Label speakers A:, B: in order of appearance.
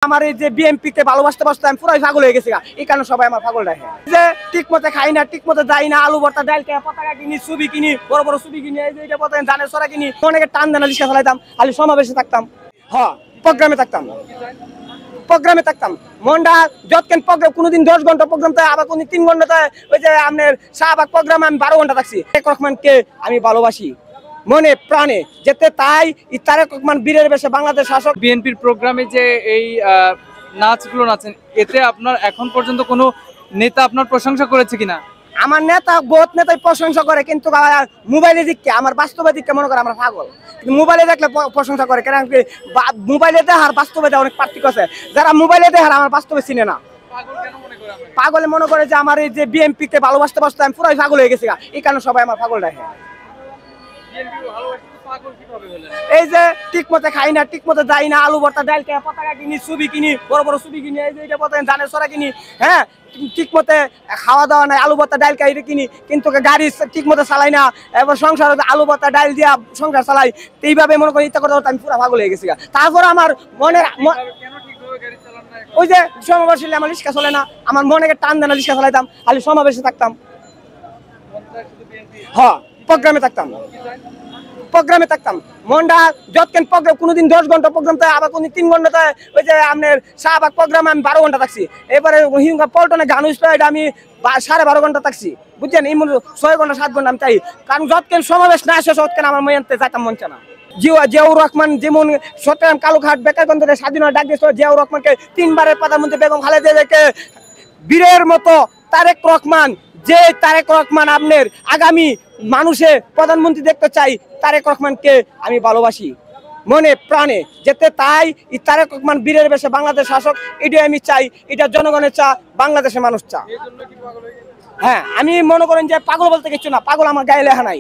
A: আমার এই যে বিএনপিকে ভালোবাসতে বাসতে আমি পুরাই পাগল হয়ে গেছি, এই কারণে সবাই আমার পাগল রাখে। যে ঠিক মতো খাই না, ঠিক মতো যাই না, আলু ভর্তা, ডাল কে পতাকা কিনি, ছবি কিনি, বড় বড় ছবি কিনি, এই যে পতাকা ধানের ছড়া কিনি, অনেকে টান দানা রিক্সা চালাইতাম, খালি সমাবেশে থাকতাম, হ্যাঁ প্রোগ্রামে থাকতাম, প্রোগ্রামে থাকতাম। মনটা যতক্ষণ প্রোগ্রাম কোনোদিন 10 ঘন্টা প্রোগ্রাম থাকে, আবার কোনদিন 3 ঘন্টা থাকে। ওই যে আপনার শাহবাগ প্রোগ্রামে আমি 12 ঘন্টা থাকছি। তারেক রহমানকে আমি ভালোবাসি মনে প্রাণে, যেতে তাই তারেক রহমান বীরের বেশে বাংলাদেশ শাসক।
B: বিএনপির প্রোগ্রামে যে এই নাচগুলো নাচেন, এতে আপনার এখন পর্যন্ত কোনো নেতা আপনার প্রশংসা করেছে কিনা?
A: আমার নেতা বহুত নেতাই প্রশংসা করে, কিন্তু মোবাইলে দিককে আমার বাস্তবে দিককে মনে করে আমরা পাগল। মোবাইলে দেখলে প্রশংসা করে, কারণ মোবাইলে দেখার বাস্তবে অনেক পার্থক্য আছে। যারা মোবাইলে দেখার আমার বাস্তবে চিনে না, পাগলে মনে করে যে আমার এই যে বিএনপিকে ভালোবাসতে বাসতে আমি পুরাই পাগল হয়ে গেছি, এই কারণে সবাই আমার পাগল রাখে। এই যে ঠিক মতো খাই না, ঠিক মতো যাই না, আলু ভর্তা, ডাল কে পতাকা কিনি, ছবি কিনি, বড় বড় ছবি কিনি, এই যে পতাকা ধানের ছড়া কিনি, হ্যাঁ ঠিক মতো খাওয়া দাওয়া নাই, আলু ভর্তা ডাল খাই কিনি, কিন্তু গাড়ি ঠিক মতো চালাই না, এবার সংসার আলু ভর্তা ডাল দিয়া সংসার চালাই। এইভাবে মনে করি ইচ্ছা করতে আমি পুরো পাগল হয়ে গেছি। তারপর আমার মনের ওই যে সমাবেশে আমার রিক্সা চলে না, আমার মনে টান দেনা রিক্সা চালাইতাম, খালি সমাবেশে থাকতাম, হ্যাঁ প্রোগ্রামে থাকতাম, প্রোগ্রামে থাকতাম। মনটা যতক্ষণ প্রোগ্রাম কোনোদিন 10 ঘন্টা প্রোগ্রাম থাকে, আবার কোনদিন 3 ঘন্টা থাকে। ওই যে আপনার শাহবাগ প্রোগ্রামে আমি 12 ঘন্টা থাকছি। এবারে পল্টনে গান এটা আমি 12.5 ঘন্টা থাকছি, বুঝছেন। এই 6 ঘন্টা 7 ঘন্টা আমি চাই, কারণ যতক্ষণ সমাবেশ না আসে ততক্ষণ আমার মেয়েতে যাইতাম মন চায় না। জিয়াউর রহমান যেমন চট্টগ্রাম কালুঘাট বেকারগঞ্জের স্বাধীনতা ডাক দিয়েছিল, জিয়াউর রহমানকে 3 বারের প্রধানমন্ত্রী বেগম খালেদা জিয়াকে বীরের মতো তারেক রহমান, যে তারেক রহমান আপনার আগামী মানুষে প্রধানমন্ত্রী দেখতে চাই, তারেক রহমানকে আমি ভালোবাসি মনে প্রাণে, যেতে তাই তারেক রহমান বীরের বেশে বাংলাদেশ শাসক, এটাই আমি চাই, এটা জনগণের চা, বাংলাদেশের মানুষ চা। হ্যাঁ আমি মনে করেন যে পাগল বলতে কিছু না, পাগল আমার গায়ে লেখা নাই।